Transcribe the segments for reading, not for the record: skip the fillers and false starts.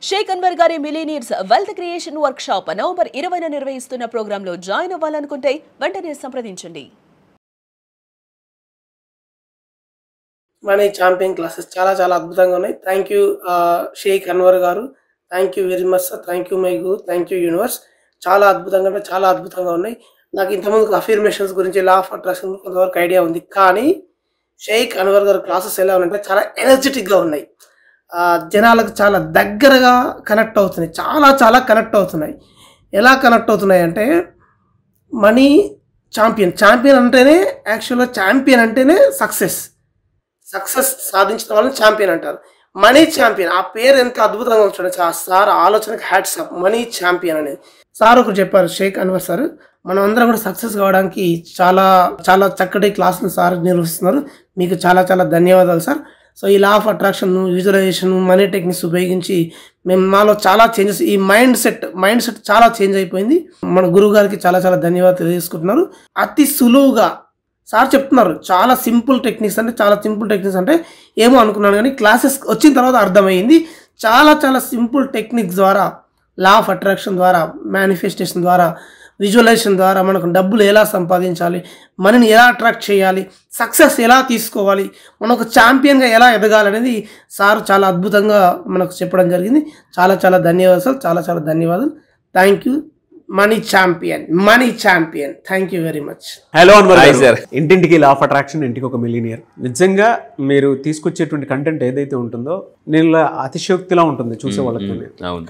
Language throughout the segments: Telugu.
షేక్ అన్వర్ గారి millionaires wealth creation workshop November 20న నిర్వహిస్తున్న ప్రోగ్రాంలో జాయిన్ అవ్వాలనుకుంటే వెంటనే సంప్రదించండి. మన ఛాంపియన్ క్లాసెస్ చాలా చాలా అద్భుతంగా ఉన్నాయి. థ్యాంక్ యూ షేక్ అన్వర్ గారు, thank you very much sir, thank you my Guru, thank you universe. చాలా అద్భుతంగా అంటే చాలా అద్భుతంగా ఉన్నాయి. నాకు ఇంతకుముందు అఫర్మేషన్స్ గురించి, లా ఆఫ్ అట్రాక్షన్ కొంతవరకు ఐడియా ఉంది, కానీ షేక్ అన్వర్ గారు క్లాసెస్ ఎలా ఉన్నాయంటే చాలా ఎనర్జెటిక్గా ఉన్నాయి. జనాలకు చాలా దగ్గరగా కనెక్ట్ అవుతున్నాయి, చాలా చాలా కనెక్ట్ అవుతున్నాయి. ఎలా కనెక్ట్ అవుతున్నాయి అంటే మనీ ఛాంపియన్ అంటేనే యాక్చువల్గా ఛాంపియన్ అంటేనే సక్సెస్ సాధించిన వాళ్ళని ఛాంపియన్ అంటారు. మనీ ఛాంపియన్ ఆ పేరు ఎంత అద్భుతంగా ఉంటుండే సార్ ఆలోచనకి హ్యాట్స్ ఆఫ్. మనీ ఛాంపియన్ అనేది సార్ ఒకటి చెప్పారు, షేక్ అన్వర్ సార్, మనం అందరం కూడా సక్సెస్ కావడానికి చాలా చాలా చక్కటి క్లాసులు సార్ నిర్వహిస్తున్నారు. మీకు చాలా చాలా ధన్యవాదాలు సార్. సో ఈ law of attraction, visualization, money techniques ఉపయోగించి మేము మాలో చాలా చేంజెస్, ఈ మైండ్ సెట్ చాలా చేంజ్ అయిపోయింది. మన గురువు గారికి చాలా చాలా ధన్యవాదాలు తెలియజేసుకుంటున్నారు. అతి సులువుగా సార్ చెప్తున్నారు, చాలా సింపుల్ టెక్నిక్స్ అంటే ఏమో అనుకున్నాను, కానీ క్లాసెస్ వచ్చిన తర్వాత అర్థమైంది. చాలా చాలా సింపుల్ టెక్నిక్స్ ద్వారా, లా ఆఫ్ అట్రాక్షన్ ద్వారా, మేనిఫెస్టేషన్ ద్వారా, విజువలైజేషన్ ద్వారా మనకు డబ్బులు ఎలా సంపాదించాలి, మనీని ఎలా అట్రాక్ట్ చేయాలి, సక్సెస్ ఎలా తీసుకోవాలి, మనం ఒక ఛాంపియన్గా ఎలా ఎదగాలనేది సార్ చాలా అద్భుతంగా మనకు చెప్పడం జరిగింది. చాలా చాలా ధన్యవాదాలు సార్, చాలా చాలా ధన్యవాదాలు. Thank you money champion, thank you very much. Hello Anwar sir. ఇంటింటికి లా ఆఫ్ అట్రాక్షన్, ఇంటికి ఒక మిలినియర్. నిజంగా మీరు తీసుకొచ్చేటువంటి కంటెంట్ ఏదైతే ఉంటుందో నేను అతిశయోక్తిలా ఉంటుంది చూసే వాళ్ళకి,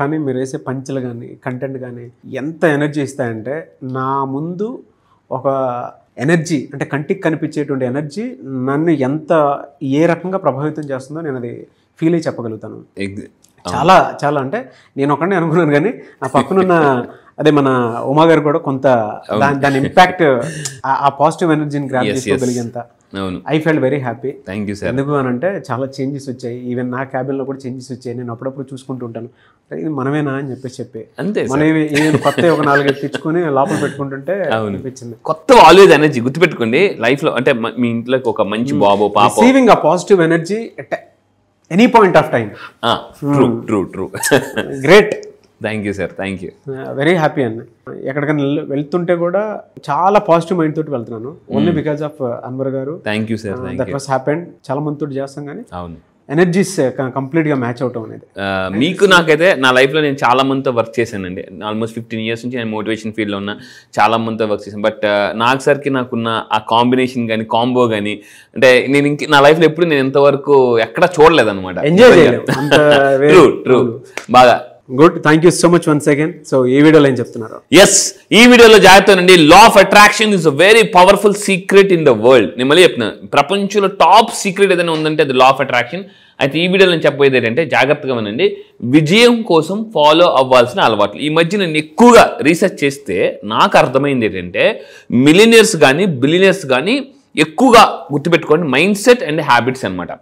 కానీ మీరు వేసే పంచులు కానీ కంటెంట్ కానీ ఎంత ఎనర్జీ ఇస్తాయంటే, నా ముందు ఒక ఎనర్జీ అంటే కంటికి కనిపించేటువంటి ఎనర్జీ నన్ను ఎంత ఏ రకంగా ప్రభావితం చేస్తుందో నేను అది ఫీల్ అయ్యి చెప్పగలుగుతాను. చాలా చాలా అంటే నేను ఒకనే అనుకున్నాను, కానీ నా పక్కనున్న అదే మన ఉమా గారు కూడా కొంత దాని ఇంపాక్ట్, ఆ పాజిటివ్ ఎనర్జీని గ్రాప్ చేసుకోగలిగేంత I felt very happy. Thank you sir. ఎందుకు అని అంటే చాలా చేంజెస్ వచ్చాయి, ఈవెన్ నా క్యాబిన్లో కూడా చేంజెస్ వచ్చాయి. నేను అప్పుడప్పుడు చూసుకుంటూ ఉంటాను, ఇది మనమేనా అని చెప్పి అంతే మనం కొత్త ఒక 4 తెచ్చుకొని లోపల పెట్టుకుంటుంటే అనిపించింది. కొత్త ఆల్వేజ్ ఎనర్జీ గుర్తుపెట్టుకోండి లైఫ్ లో. అంటే మీ ఇంట్లోకి ఒక మంచి బాబు పాప, రిసీవింగ్ ఆ positive energy at any point of time. True great. Thank you sir, thank you. Very happy అన్న. ఎక్కడికైనా వెళ్తుంటే కూడా చాలా పాజిటివ్ మైండ్ తోటి వెళ్తున్నాను, ఓన్లీ బికాస్ ఆఫ్ అన్వర్ గారు. Thank you sir. That was happened. చాలా మంది తోటి చేస్తాం, కానీ అవును ఎనర్జీస్ కంప్లీట్ గా మ్యాచ్ అవటం అనేది. మీకు నాకైతే నా లైఫ్ లో నేను చాలా మందితో వర్క్ చేశానండి. ఆల్మోస్ట్ 15 years నుంచి నేను మోటివేషన్ ఫీల్డ్ లో ఉన్నా, చాలా మందితో వర్క్ చేశాను. బట్ నాకు సార్కి నాకున్న ఆ కాంబినేషన్ కానీ కాంబో కానీ, అంటే నేను నా లైఫ్ లో ఎప్పుడు నేను ఎంతవరకు ఎక్కడ చూడలేదు అనమాట. ఎంజాయ్ చేయలేదు. ట్రూ బాగా. Good. Thank you so much once again. So ఈ వీడియోలో ఏం చెప్తున్నారు? ఎస్, ఈ వీడియోలో జాగ్రత్తనండి. Law of attraction is a very powerful secret in the world. నేను మళ్ళీ చెప్తున్నాను, ప్రపంచంలో టాప్ సీక్రెట్ ఏదైనా ఉందంటే అది లా ఆఫ్ అట్రాక్షన్. అయితే ఈ వీడియోలో నేను చెప్పబోయేది ఏంటంటే, జాగ్రత్తగా వినండి, విజయం కోసం ఫాలో అవ్వాల్సిన అలవాట్లు. ఈ మధ్య నేను ఎక్కువగా రీసెర్చ్ చేస్తే నాకు అర్థమైంది ఏంటంటే, మిలినియర్స్ కానీ బిలినియర్స్ కానీ ఎక్కువగా గుర్తుపెట్టుకోండి మైండ్ సెట్ అండ్ హ్యాబిట్స్ అనమాట.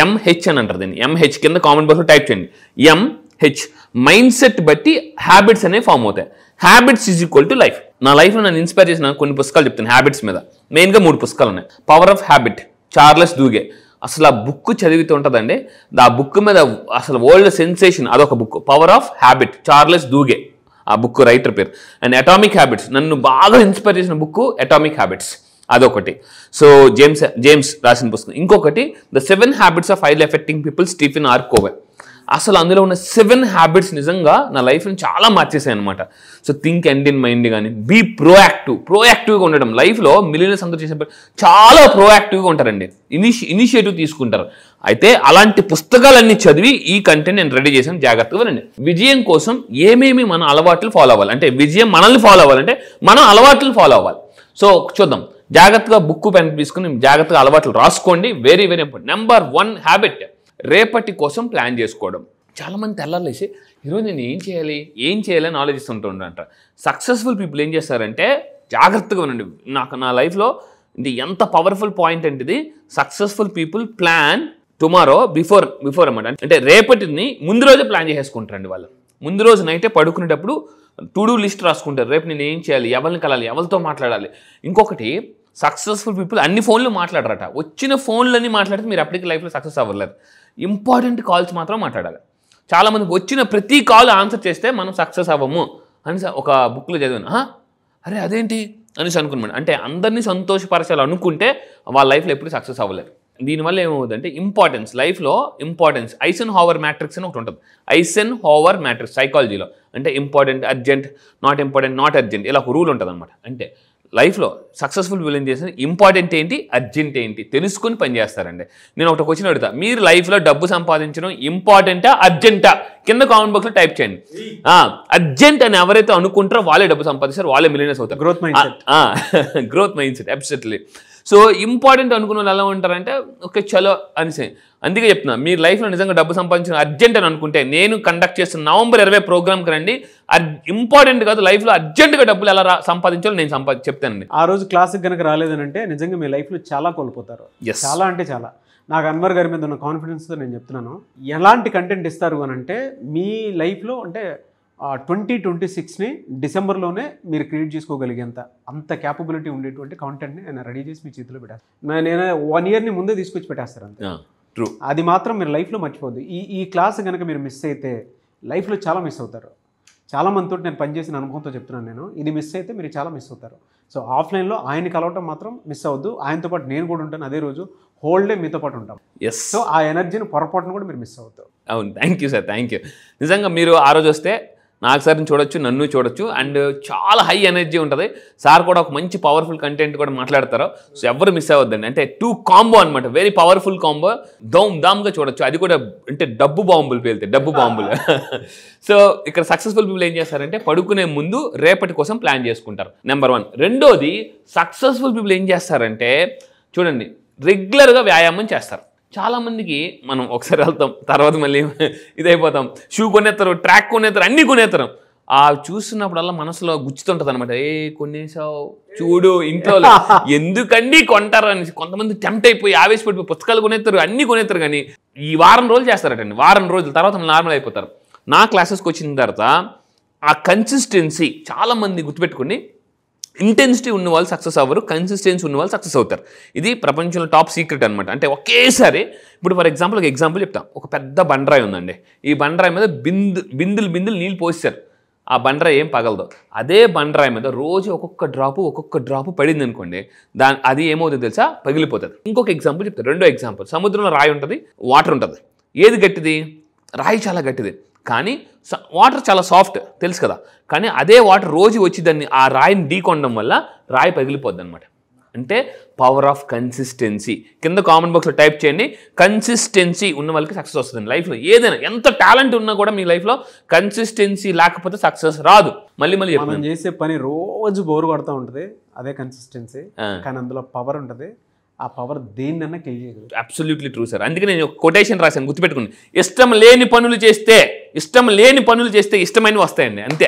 MH అని అంటారు దీన్ని. MH కింద కామెంట్ బాక్స్లో టైప్ చేయండి. MH మైండ్ సెట్ బట్టి హ్యాబిట్స్ అనేవి ఫామ్ అవుతాయి. Habits is equal to life. నా లైఫ్లో నన్ను ఇన్స్పైర్ చేసిన కొన్ని పుస్తకాలు చెప్తాను హ్యాబిట్స్ మీద. మెయిన్గా 3 పుస్తకాలు ఉన్నాయి. Power of habit, Charles Duhigg. అసలు ఆ బుక్ చదివితే ఉంటుందండి, ఆ బుక్ మీద అసలు వరల్డ్ సెన్సేషన్ అదొక book. Power of habit, Charles Duhigg ఆ బుక్ రైటర్ పేరు. అండ్ అటామిక్ హ్యాబిట్స్, నన్ను బాగా ఇన్స్పైర్ చేసిన బుక్ అటామిక్ హ్యాబిట్స్, అదొకటి. సో జేమ్స్ రాసిన పుస్తకం. ఇంకొకటి the 7 habits of highly effecting people, Stephen R Covey. అసలు అందులో ఉన్న 7 హ్యాబిట్స్ నిజంగా నా లైఫ్ని చాలా మార్చేసాయి అనమాట. So think end in mind కానీ, బీ ప్రోయాక్టివ్గా ఉండడం. లైఫ్లో మిలియనర్స్ అందరూ చేసేప్పుడు చాలా ప్రోయాక్టివ్గా ఉంటారండి, ఇనిషియేటివ్ తీసుకుంటారు. అయితే అలాంటి పుస్తకాలన్నీ చదివి ఈ కంటెంట్ నేను రెడీ చేశాను, జాగ్రత్తగా వినండి. విజయం కోసం ఏమేమి మన అలవాట్లు ఫాలో అవ్వాలి, అంటే విజయం మనల్ని ఫాలో అవ్వాలంటే మనం అలవాట్లు ఫాలో అవ్వాలి. సో చూద్దాం, జాగ్రత్తగా బుక్ పెన్ తీసుకుని జాగ్రత్తగా అలవాట్లు రాసుకోండి. Very very important. Number 1 habit, రేపటి కోసం ప్లాన్ చేసుకోవడం. చాలామంది తెల్లారేసి ఈరోజు నేను ఏం చేయాలని ఆలోచిస్తుంటారంట. సక్సెస్ఫుల్ పీపుల్ ఏం చేస్తారంటే, జాగ్రత్తగా ఉండండి, నా లైఫ్లో ఇది ఎంత పవర్ఫుల్ పాయింట్ అంటే, ఇది successful people plan tomorrow before అన్నమాట. అంటే రేపటిని ముందు రోజే ప్లాన్ చేసేసుకుంటారండి వాళ్ళు. ముందు రోజు నైటే పడుకునేటప్పుడు టు డూ లిస్ట్ రాసుకుంటారు. రేపు నేను ఏం చేయాలి, ఎవరిని కలాలి, ఎవరితో మాట్లాడాలి. ఇంకొకటి, సక్సెస్ఫుల్ పీపుల్ అన్ని ఫోన్లు మాట్లాడరట. వచ్చిన ఫోన్లన్నీ మాట్లాడితే మీరు అప్పటికి లైఫ్లో సక్సెస్ అవ్వలేదు. ఇంపార్టెంట్ కాల్స్ మాత్రం మాట్లాడాలి. చాలా మందికి వచ్చిన ప్రతి కాల్ ఆన్సర్ చేస్తే మనం సక్సెస్ అవ్వము అని ఒక బుక్లో చదివాను. అరే అదేంటి అనేసి అనుకున్నాను. అంటే అందరినీ సంతోషపరచాలి అనుకుంటే వాళ్ళ లైఫ్లో ఎప్పుడు సక్సెస్ అవ్వలేరు. దీనివల్ల ఏమవుతుందంటే ఇంపార్టెన్స్, లైఫ్లో ఇంపార్టెన్స్, ఐసెన్హోవర్ మ్యాట్రిక్స్ అని ఒకటి ఉంటుంది. ఐసెన్హోవర్ మ్యాట్రిక్స్ సైకాలజీలో అంటే important, urgent, not important, not urgent, ఇలా ఒక రూల్ ఉంటుంది అనమాట. అంటే లైఫ్లో సక్సెస్ఫుల్ పీపుల్ ఏం చేస్తారు, ఇంపార్టెంట్ ఏంటి, అర్జెంట్ ఏంటి తెలుసుకుని పనిచేస్తారండి. నేను ఒక క్వశ్చన్ అడుగుతా, మీరు లైఫ్లో డబ్బు సంపాదించడం ఇంపార్టెంటా అర్జెంటా? కింద కామెంట్ బాక్స్లో టైప్ చేయండి. అర్జెంట్ అని ఎవరైతే అనుకుంటారో వాళ్ళే డబ్బు సంపాదిస్తారు, వాళ్ళే మిలియనర్స్ అవుతారు. Growth mind set absolutely. So important అనుకున్న వాళ్ళు ఎలా ఉంటారంటే ఓకే చలో అనేసి. అందుకే చెప్తున్నా, మీరు లైఫ్లో నిజంగా డబ్బు సంపాదించడం అర్జెంట్ అని అనుకుంటే నేను కండక్ట్ చేస్తున్న నవంబర్ 20 ప్రోగ్రామ్కి రండి. ఇంపార్టెంట్ కాదు, లైఫ్లో అర్జెంట్గా డబ్బులు ఎలా సంపాదించాలో నేను చెప్తానండి. ఆ రోజు క్లాస్కి కనుక రాలేదనంటే నిజంగా మీ లైఫ్లో చాలా కోల్పోతారు. చాలా అంటే చాలా. నాకు అన్వర్ గారి మీద ఉన్న కాన్ఫిడెన్స్తో నేను చెప్తున్నాను, ఎలాంటి కంటెంట్ ఇస్తారు అని అంటే మీ లైఫ్లో అంటే 2026ని డిసెంబర్లోనే మీరు క్రియేట్ చేసుకోగలిగేంత అంత క్యాపబిలిటీ ఉండేటువంటి కాంటెంట్ని నేను రెడీ చేసి మీ చేతిలో పెట్టేస్తాను. నేను 1 ఇయర్ని ముందే తీసుకొచ్చి పెట్టేస్తాను అంతే. అది మాత్రం మీరు లైఫ్లో మర్చిపోద్దు. ఈ క్లాస్ కనుక మీరు మిస్ అయితే లైఫ్లో చాలా మిస్ అవుతారు. చాలా మందితో నేను పనిచేసిన అనుభవంతో చెప్తున్నాను నేను, ఇది మిస్ అయితే మీరు చాలా మిస్ అవుతారు. సో ఆఫ్లైన్లో ఆయన కలవటం మాత్రం మిస్ అవ్వద్దు. ఆయనతో పాటు నేను కూడా ఉంటాను, అదే రోజు హోల్ డే మీతో పాటు ఉంటాం. సో ఆ ఎనర్జీని పొరపాటును కూడా మీరు మిస్ అవుతారు. అవును, thank you sir, thank you. నిజంగా మీరు ఆ రోజు వస్తే నాకు సార్ని చూడొచ్చు, నన్ను చూడొచ్చు, అండ్ చాలా హై ఎనర్జీ ఉంటుంది. సార్ కూడా ఒక మంచి పవర్ఫుల్ కంటెంట్ కూడా మాట్లాడతారు. సో ఎవరు మిస్ అవ్వద్దండి. అంటే 2 కాంబో అనమాట, వెరీ పవర్ఫుల్ కాంబో, దామ్గా చూడొచ్చు. అది కూడా అంటే డబ్బు బాంబులు పేలుతాయి, డబ్బు బాంబులు. సో ఇక్కడ సక్సెస్ఫుల్ పీపుల్ ఏం చేస్తారంటే పడుకునే ముందు రేపటి కోసం ప్లాన్ చేసుకుంటారు, నెంబర్ 1. రెండోది, సక్సెస్ఫుల్ పీపుల్ ఏం చేస్తారంటే చూడండి రెగ్యులర్గా వ్యాయామం చేస్తారు. చాలామందికి మనం ఒకసారి వెళ్తాం, తర్వాత మళ్ళీ ఇదైపోతాం, షూ కొనేస్తారు, ట్రాక్ కొనేస్తారు, అన్నీ కొనేస్తారు. ఆ చూస్తున్నప్పుడల్లా మనసులో గుచ్చుతుంటుంది అనమాట, కొనేసావు చూడు ఇంట్లో ఎందుకండి కొంటారు అని. కొంతమంది టెంప్ట్ అయిపోయి ఆవేశపడిపోయి పుస్తకాలు కొనేస్తారు, అన్నీ కొనేస్తారు. కానీ ఈ వారం రోజులు చేస్తారటండి, వారం రోజుల తర్వాత నార్మల్ అయిపోతారు. నా క్లాసెస్కి వచ్చిన తర్వాత ఆ కన్సిస్టెన్సీ చాలామంది గుర్తుపెట్టుకుని, ఇంటెన్సిటీ ఉన్న వాళ్ళు సక్సెస్ అవ్వరు, కన్సిస్టెన్సీ ఉన్న వాళ్ళు సక్సెస్ అవుతారు. ఇది ప్రపంచంలో టాప్ సీక్రెట్ అనమాట. అంటే ఒకేసారి ఇప్పుడు ఫర్ ఎగ్జాంపుల్ ఒక ఎగ్జాంపుల్ చెప్తాం. ఒక పెద్ద బండరాయి ఉందండి, ఈ బండరాయి మీద బిందులు నీళ్ళు పోస్తారు, ఆ బండరాయి ఏం పగలదు. అదే బండరాయి మీద రోజు ఒక్కొక్క డ్రాపు పడింది అనుకోండి, అది ఏమవుతుంది తెలుసా, పగిలిపోతుంది. ఇంకొక ఎగ్జాంపుల్ చెప్తాను, రెండో ఎగ్జాంపుల్. సముద్రంలో రాయి ఉంటుంది, వాటర్ ఉంటుంది. ఏది గట్టిది? రాయి చాలా గట్టిది, కానీ వాటర్ చాలా సాఫ్ట్ తెలుసు కదా. కానీ అదే వాటర్ రోజు వచ్చి దాన్ని ఆ రాయిని ఢీకొనడం వల్ల రాయి పగిలిపోద్ది అనమాట. అంటే పవర్ ఆఫ్ కన్సిస్టెన్సీ. కింద కామెంట్ బాక్స్లో టైప్ చేయండి, కన్సిస్టెన్సీ ఉన్న వాళ్ళకి సక్సెస్ వస్తుంది లైఫ్లో. ఏదైనా ఎంత టాలెంట్ ఉన్నా కూడా మీ లైఫ్లో కన్సిస్టెన్సీ లేకపోతే సక్సెస్ రాదు. మళ్ళీ మనం చేసే పని రోజు బోరు కొడతా ఉంటుంది, అదే కన్సిస్టెన్సీ. కానీ అందులో పవర్ ఉంటుంది, ఆ పవర్ దేన్నన్నా కిల్ చేయదు. Absolutely true sir. అందుకే నేను కొటేషన్ రాశాను, గుర్తుపెట్టుకోండి. ఇష్టం లేని పనులు చేస్తే ఇష్టమైనవి వస్తాయండి, అంతే.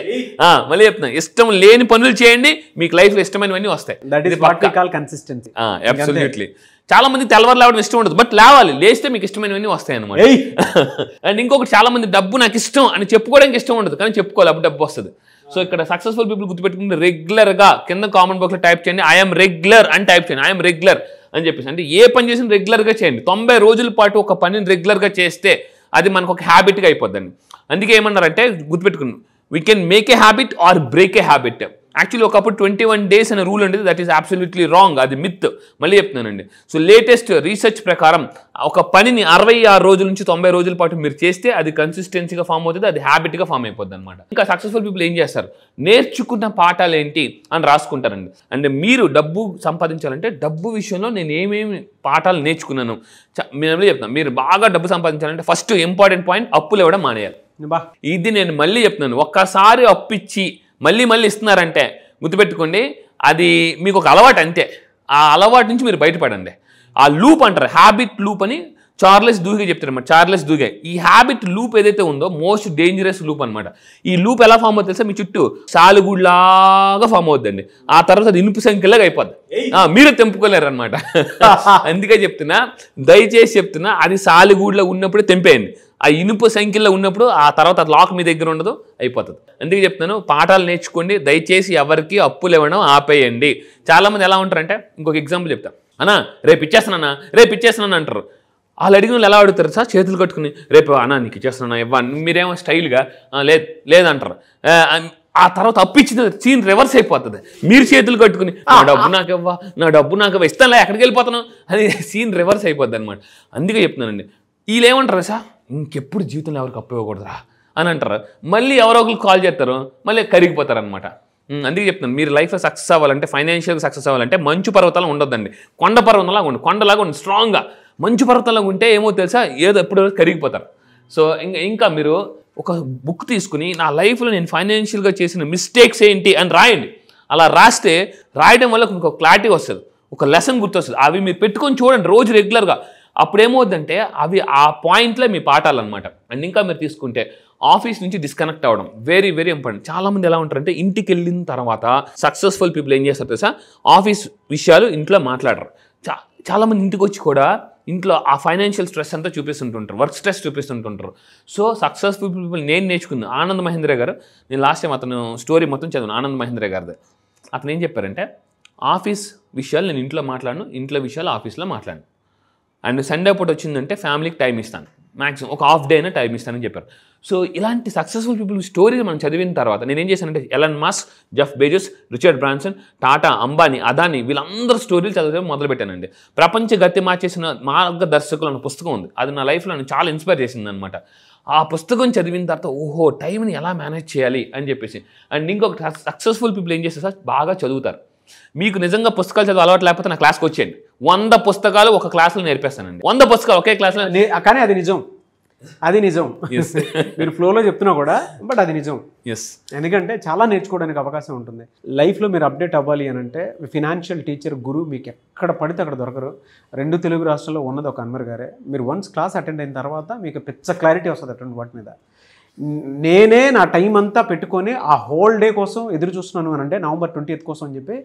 మళ్ళీ చెప్తున్నా, ఇష్టం లేని పనులు చేయండి, మీకు లైఫ్లో ఇష్టమైనవన్నీ వస్తాయి. That is what we call consistency. Absolutely. చాలా మంది తెల్లవారు లేవడం ఇష్టం ఉండదు, బట్ లేవాలి, లేస్తే మీకు ఇష్టమైనవన్నీ వస్తాయి అనమాట. అండ్ ఇంకొకటి, చాలా మంది డబ్బు నాకు ఇష్టం అని చెప్పుకోవడానికి ఇష్టం ఉండదు, కానీ చెప్పుకోవాలి, అప్పుడు డబ్బు వస్తుంది. సో ఇక్కడ సక్సెస్ఫుల్ పీపుల్ గుర్తుపెట్టుకుంటే రెగ్యులర్గా కింద కామెంట్ బాక్స్లో టైప్ చేయండి, ఐఎమ్ రెగ్యులర్ అని టైప్ చేయండి, ఐఎమ్ రెగ్యులర్ అని చెప్పేసి. అంటే ఏ పని చేసినా రెగ్యులర్గా చేయండి. 90 రోజుల పాటు ఒక పనిని రెగ్యులర్గా చేస్తే అది మనకు ఒక హ్యాబిట్గా అయిపోద్దండి. అందుకే ఏమన్నారంటే గుర్తుపెట్టుకుని, we can make a habit or break a habit. Actually ఒకప్పుడు 21 days అనే రూల్ ఉండేది, దట్ ఈస్ అబ్సల్యూట్లీ రాంగ్, అది మిత్. మళ్ళీ చెప్తున్నానండి. సో లేటెస్ట్ రీసెర్చ్ ప్రకారం ఒక పనిని 66 రోజుల నుంచి 90 రోజుల పాటు మీరు చేస్తే అది కన్సిస్టెన్సీగా ఫామ్ అవుతుంది, అది హ్యాబిట్గా ఫామ్ అయిపోద్ది అనమాట. ఇంకా సక్సెస్ఫుల్ పీపుల్ ఏం చేస్తారు, నేర్చుకున్న పాఠాలు ఏంటి అని రాసుకుంటారండి. అంటే మీరు డబ్బు సంపాదించాలంటే డబ్బు విషయంలో నేను ఏమేమి పాఠాలు నేర్చుకున్నాను నేను చెప్తాను. మీరు బాగా డబ్బు సంపాదించాలంటే ఫస్ట్ ఇంపార్టెంట్ పాయింట్, అప్పులు ఇవ్వడం మానేయాలి. ఇది నేను మళ్ళీ చెప్తున్నాను, ఒక్కసారి అప్పిచ్చి మళ్ళీ ఇస్తున్నారంటే గుర్తుపెట్టుకోండి, అది మీకు ఒక అలవాటు అంతే. ఆ అలవాటు నుంచి మీరు బయటపడండి. ఆ లూప్ అంటారు, హ్యాబిట్ లూప్ అని చార్లెస్ దూగే చెప్తారు అన్నమాట. చార్లెస్ దూగే ఈ హ్యాబిట్ లూప్ ఏదైతే ఉందో మోస్ట్ డేంజరస్ లూప్ అనమాట. ఈ లూప్ ఎలా ఫామ్ అవుతుంది తెలుసా, మీ చుట్టూ సాలుగుడ్లాగా ఫామ్ అవుతుందండి. ఆ తర్వాత అది ఇనుపు సంఖ్యలాగా అయిపోద్ది, మీరే తెంపుకోలేరు అనమాట. అందుకే దయచేసి చెప్తున్నా, అది సాలుగూడ్లో ఉన్నప్పుడే తెంపేయండి. ఆ ఇనుపు సంఖ్యలో ఉన్నప్పుడు ఆ తర్వాత లాక్ మీ దగ్గర ఉండదు, అయిపోతుంది. అందుకే చెప్తున్నాను, పాఠాలు నేర్చుకోండి. దయచేసి ఎవరికి అప్పులు ఇవ్వడం ఆపేయండి. చాలామంది ఎలా ఉంటారంటే, ఇంకొక ఎగ్జాంపుల్ చెప్తాను, రేపు ఇచ్చేస్తానన్నా అంటారు. వాళ్ళు అడిగిన వాళ్ళు ఎలా అడుగుతారు సార్, చేతులు కట్టుకుని రేపు అన్నా నీకు ఇచ్చేస్తున్నా ఇవ్వ, మీరేమో స్టైల్గా లేదంటారు. ఆ తర్వాత అప్పిచ్చిన సీన్ రివర్స్ అయిపోతుంది. మీరు చేతులు కట్టుకుని నా డబ్బు నాకు ఇవ్వ, నా డబ్బు నాకు ఇవ్వ, ఇస్తానులే ఎక్కడికి వెళ్ళిపోతాను అని సీన్ రివర్స్ అయిపోద్ది అనమాట. అందుకే చెప్తున్నానండి, వీళ్ళు ఏమంటారు సార్, ఇంకెప్పుడు జీవితంలో ఎవరికి అప్పు ఇవ్వకూడదురా అని అంటారు. మళ్ళీ ఎవరో ఒకరు కాల్ చేస్తారు, మళ్ళీ కరిగిపోతారు అనమాట. అందుకే చెప్తున్నాను, మీరు లైఫ్లో సక్సెస్ అవ్వాలంటే, ఫైనాన్షియల్గా సక్సెస్ అవ్వాలంటే మంచు పర్వతాలు ఉండొద్దండి, కొండ పర్వతంలాగా ఉండి, కొండలాగా ఉండి స్ట్రాంగ్గా. మంచు పర్వతంలాగా ఉంటే ఏమో తెలుసా, ఏదో ఎప్పుడు కరిగిపోతారు. సో ఇంకా మీరు ఒక బుక్ తీసుకుని నా లైఫ్లో నేను ఫైనాన్షియల్గా చేసిన మిస్టేక్స్ ఏంటి అని రాయండి. అలా రాస్తే రాయడం వల్ల మీకు ఒక క్లారిటీ వస్తుంది, ఒక లెసన్ గుర్తొస్తుంది. అవి మీరు పెట్టుకొని చూడండి రోజు రెగ్యులర్గా. అప్పుడు ఏమవుతుందంటే అవి ఆ పాయింట్లో మీ పాఠాలన్నమాట. అండ్ ఇంకా మీరు తీసుకుంటే ఆఫీస్ నుంచి డిస్కనెక్ట్ అవ్వడం వెరీ వెరీ ఇంపార్టెంట్. చాలామంది ఎలా ఉంటారంటే ఇంటికి వెళ్ళిన తర్వాత సక్సెస్ఫుల్ పీపుల్ ఏం చేస్తారు తెలుసా, ఆఫీస్ విషయాలు ఇంట్లో మాట్లాడరు. చాలామంది ఇంటికి వచ్చి కూడా ఇంట్లో ఆ ఫైనాన్షియల్ స్ట్రెస్ అంతా చూపిస్తుంటుంటారు, వర్క్ స్ట్రెస్ చూపిస్తుంటుంటారు. సో సక్సెస్ఫుల్ పీపుల్ నేను నేర్చుకున్నాను ఆనంద్ మహేంద్ర గారు. నేను లాస్ట్ టైం అతను స్టోరీ మొత్తం చదివాను ఆనంద్ మహేంద్ర గారిది. అతను ఏం చెప్పారంటే, ఆఫీస్ విషయాలు నేను ఇంట్లో మాట్లాడను, ఇంట్లో విషయాలు ఆఫీస్లో మాట్లాడను. అండ్ సండే పూట వచ్చిందంటే ఫ్యామిలీకి టైం ఇస్తాను, మ్యాక్సిమం ఒక హాఫ్ డే అయినా టైం ఇస్తానని చెప్పారు. సో ఇలాంటి సక్సెస్ఫుల్ పీపుల్ స్టోరీస్ మనం చదివిన తర్వాత నేను ఏం చేశానంటే, Elon Musk, Jeff Bezos, Richard Branson, Tata, Ambani, Adani వీళ్ళందరూ స్టోరీలు చదవడం మొదలుపెట్టానండి. ప్రపంచ గతి మార్చేసిన మార్గదర్శకులు అన్న పుస్తకం ఉంది, అది నా లైఫ్లో నన్ను చాలా ఇన్స్పైర్ చేసింది అనమాట. ఆ పుస్తకం చదివిన తర్వాత ఓహో టైంని ఎలా మేనేజ్ చేయాలి అని చెప్పేసి. అండ్ ఇంకొక సక్సెస్ఫుల్ పీపుల్ ఏం చేస్తారు సార్, బాగా చదువుతారు. మీకు నిజంగా పుస్తకాలు చదివి అలవాటు లేకపోతే నా క్లాస్కి వచ్చేయండి, 100 పుస్తకాలు ఒక క్లాస్లో నేర్పేస్తానండి. 100 పుస్తకాలు ఒకే క్లాస్లో. కానీ అది నిజం, అది నిజం. మీరు ఫ్లోలో చెప్తున్నా కూడా, బట్ అది నిజం. ఎందుకంటే చాలా నేర్చుకోవడానికి అవకాశం ఉంటుంది లైఫ్లో. మీరు అప్డేట్ అవ్వాలి అని అంటే ఫినాన్షియల్ టీచర్, గురువు మీకు ఎక్కడ పడితే అక్కడ దొరకరు. 2 తెలుగు రాష్ట్రాల్లో ఉన్నది ఒక అన్వర్ గారే. మీరు వన్స్ క్లాస్ అటెండ్ అయిన తర్వాత మీకు పెద్ద క్లారిటీ వస్తుంది అటువంటి వాటి మీద. నేనే నా టైం అంతా పెట్టుకొని ఆ హోల్ డే కోసం ఎదురు చూస్తున్నాను అని అంటే నవంబర్ 20th కోసం అని చెప్పి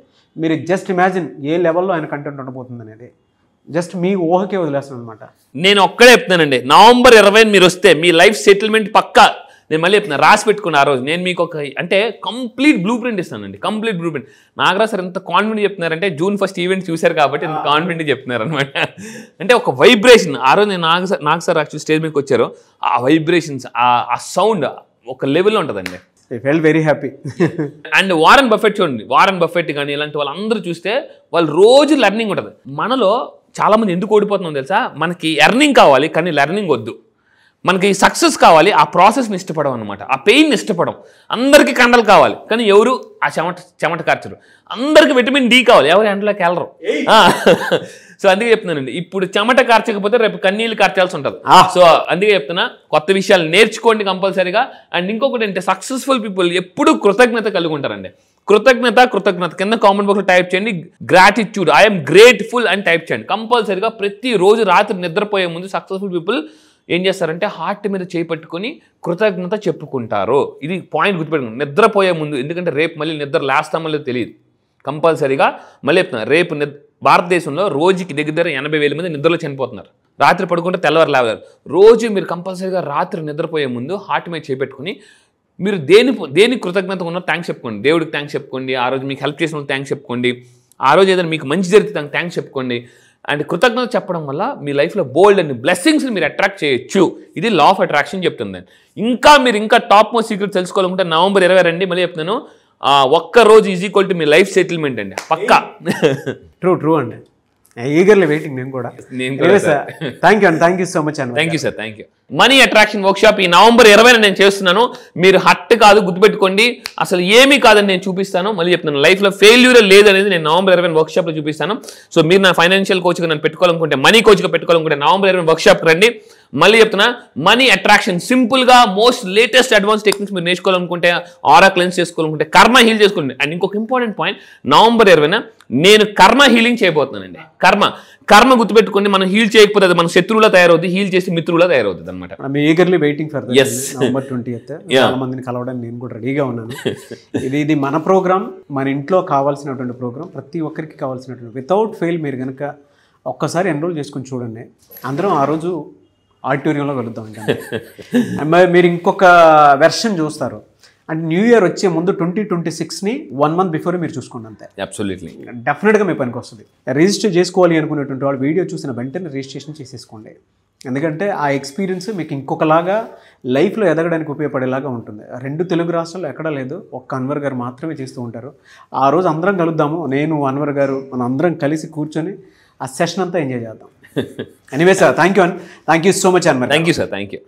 మీరు జస్ట్ ఇమాజిన్ ఏ లెవెల్లో ఆయన కంటెంట్ ఉండబోతుంది అనేది జస్ట్ మీ ఊహకే వదిలేస్తాను అనమాట. నేను ఒక్కడే చెప్తానండి, నవంబర్ 20 మీరు వస్తే మీ లైఫ్ సెటిల్మెంట్ పక్కా. నేను మళ్ళీ చెప్తున్నా, రాసి పెట్టుకున్నా ఆ రోజు. నేను మీకు ఒక అంటే కంప్లీట్ బ్లూ ప్రింట్ ఇస్తానండి, complete blue print. Nagaraj sir ఎంత కాన్ఫిడెంట్ చెప్తున్నారంటే June 1st ఈవెంట్ చూశారు కాబట్టి ఎంత కాన్ఫిడెంట్ చెప్తున్నారు అనమాట. అంటే ఒక వైబ్రేషన్. ఆ రోజు నేను నాగ సార్ యాక్చువల్ స్టేజ్ మీదకి వచ్చారు, ఆ వైబ్రేషన్స్, ఆ సౌండ్ ఒక లెవెల్లో ఉంటుందండి. I felt very happy. And Warren Buffett చూడండి, వారన్ బఫెట్ కానీ ఇలాంటి వాళ్ళందరూ చూస్తే వాళ్ళు రోజు లెర్నింగ్ ఉంటుంది. మనలో చాలామంది ఎందుకు ఓడిపోతున్నాం తెలుసా, మనకి ఎర్నింగ్ కావాలి కానీ లెర్నింగ్ వద్దు. మనకి సక్సెస్ కావాలి, ఆ ప్రాసెస్ని ఇష్టపడం అనమాట, ఆ పెయిన్ని ఇష్టపడం. అందరికీ కండలు కావాలి కానీ ఎవరు ఆ చెమట కార్చరు. అందరికీ విటమిన్ డి కావాలి, ఎవరు ఎండలోకి వెళ్ళరు. సో అందుకే చెప్తున్నానండి, ఇప్పుడు చెమట కార్చకపోతే రేపు కన్నీళ్ళు కార్చాల్సి ఉంటుంది. సో అందుకే చెప్తున్నా, కొత్త విషయాలు నేర్చుకోండి కంపల్సరీగా. అండ్ ఇంకొకటి అంటే సక్సెస్ఫుల్ పీపుల్ ఎప్పుడూ కృతజ్ఞత కలిగి ఉంటారండి. కృతజ్ఞత కింద కామెంట్ బాక్స్లో టైప్ చేయండి, గ్రాటిట్యూడ్, ఐఎమ్ గ్రేట్ఫుల్ అని టైప్ చేయండి కంపల్సరీగా. ప్రతిరోజు రాత్రి నిద్రపోయే ముందు సక్సెస్ఫుల్ పీపుల్ ఏం చేస్తారంటే హార్ట్ మీద చేపట్టుకొని కృతజ్ఞత చెప్పుకుంటారు. ఇది పాయింట్ గుర్తుపెట్టుకోండి, నిద్రపోయే ముందు. ఎందుకంటే రేపు మళ్ళీ నిద్ర లేస్తామో లేదో తెలియదు. కంపల్సరీగా మళ్ళీ చెప్తున్నా, రేపు భారతదేశంలో రోజుకి దగ్గర 80,000 మంది నిద్రలో చనిపోతున్నారు. రాత్రి పడుకుంటే తెల్లవారు లేవరు. రోజు మీరు కంపల్సరీగా రాత్రి నిద్రపోయే ముందు హార్ట్ మీద చేపెట్టుకుని మీరు దేని కృతజ్ఞత ఉన్నో థ్యాంక్స్ చెప్పుకోండి. దేవుడికి థ్యాంక్స్ చెప్పుకోండి, ఆ రోజు మీకు హెల్ప్ చేసిన థ్యాంక్స్ చెప్పుకోండి, ఆ రోజు ఏదైనా మీకు మంచి జరిగితే థ్యాంక్స్ చెప్పుకోండి. అండ్ కృతజ్ఞత చెప్పడం వల్ల మీ లైఫ్లో బోల్డ్ అండ్ బ్లెస్సింగ్స్ని మీరు అట్రాక్ట్ చేయొచ్చు. ఇది లా ఆఫ్ అట్రాక్షన్ చెప్తుంది. మీరు ఇంకా టాప్ మోస్ట్ సీక్రెట్ తెలుసుకోవాలనుకుంటే నవంబర్ 20 రండి. మళ్ళీ చెప్తున్నాను, ఒక్క రోజు is equal to me life settlement అండి, పక్కా. ట్రూ అండి. ఈగర్లీ వెయిటింగ్ నేను కూడా. థ్యాంక్ యూ సో మచ్ అండి. Thank you sir, thank you. Money attraction workshop ఈ నవంబర్ 20 నేను చేస్తున్నాను. మీరు హట్ కాదు, గుర్తుపెట్టుకోండి, అసలు ఏమీ కాదని నేను చూపిస్తాను. మళ్ళీ చెప్తున్నాను, లైఫ్లో ఫెయిల్యూర్ లేదనేది నేను నవంబర్ 20 వర్క్షాప్లో చూపిస్తాను. సో మీరు నా ఫైనాన్షియల్ కోచ్గా నన్ను పెట్టుకోవాలనుకుంటే, మనీ కోచ్గా పెట్టుకోవాలనుకుంటే నవంబర్ 20 వర్క్షాప్కి రండి. మళ్ళీ చెప్తున్నా, మనీ అట్రాక్షన్ సింపుల్గా మోస్ట్ లేటెస్ట్ అడ్వాన్స్ టెక్నిక్స్ మీరు నేర్చుకోవాలనుకుంటే, ఆరా క్లెన్స్ చేసుకోవాలనుకుంటే, కర్మ హీల్ చేసుకోండి. అండ్ ఇంకొక ఇంపార్టెంట్ పాయింట్, నవంబర్ 20 నేను కర్మ హీలింగ్ చేయబోతున్నానండి. కర్మ గుర్తుపెట్టుకోండి, మనం హీల్ చేయకపోతే అది మన శత్రువులా తయారవుతుంది, హీల్ చేసి మిత్రులా తయారవుతుంది అనమాట. Eagerly waiting for November 20th. చాలా మందిని కలవడానికి నేను కూడా రెడీగా ఉన్నాను. ఇది మన ప్రోగ్రామ్, మన ఇంట్లో కావాల్సినటువంటి ప్రోగ్రామ్, ప్రతి ఒక్కరికి కావాల్సినటువంటి. వితౌట్ ఫెయిల్ మీరు కనుక ఒక్కసారి ఎన్రోల్ చేసుకుని చూడండి. అందరం ఆ రోజు ఆడిటోరియంలో కలుద్దాం. ఇంకా మీరు ఇంకొక వెర్షన్ చూస్తారు. అండ్ న్యూ ఇయర్ వచ్చే ముందు 2026ని 1 month బిఫోర్ మీరు చూసుకోండి అంతే. అబ్సల్యూట్లీ డెఫినెట్గా మీ పనికి వస్తుంది. రిజిస్టర్ చేసుకోవాలి అనుకునేటువంటి వాళ్ళు వీడియో చూసిన వెంటనే రిజిస్ట్రేషన్ చేసేసుకోండి. ఎందుకంటే ఆ ఎక్స్పీరియన్స్ మీకు ఇంకొకలాగా లైఫ్లో ఎదగడానికి ఉపయోగపడేలాగా ఉంటుంది. 2 తెలుగు రాష్ట్రాల్లో ఎక్కడా లేదు, ఒక్క అన్వర్ గారు మాత్రమే చేస్తూ ఉంటారు. ఆ రోజు అందరం కలుద్దాము, నేను అన్వర్ గారు మనం అందరం కలిసి కూర్చొని ఆ సెషన్ అంతా ఎంజాయ్ చేద్దాం. Anyway sir, thank you so much Anwar. Thank you sir, thank you.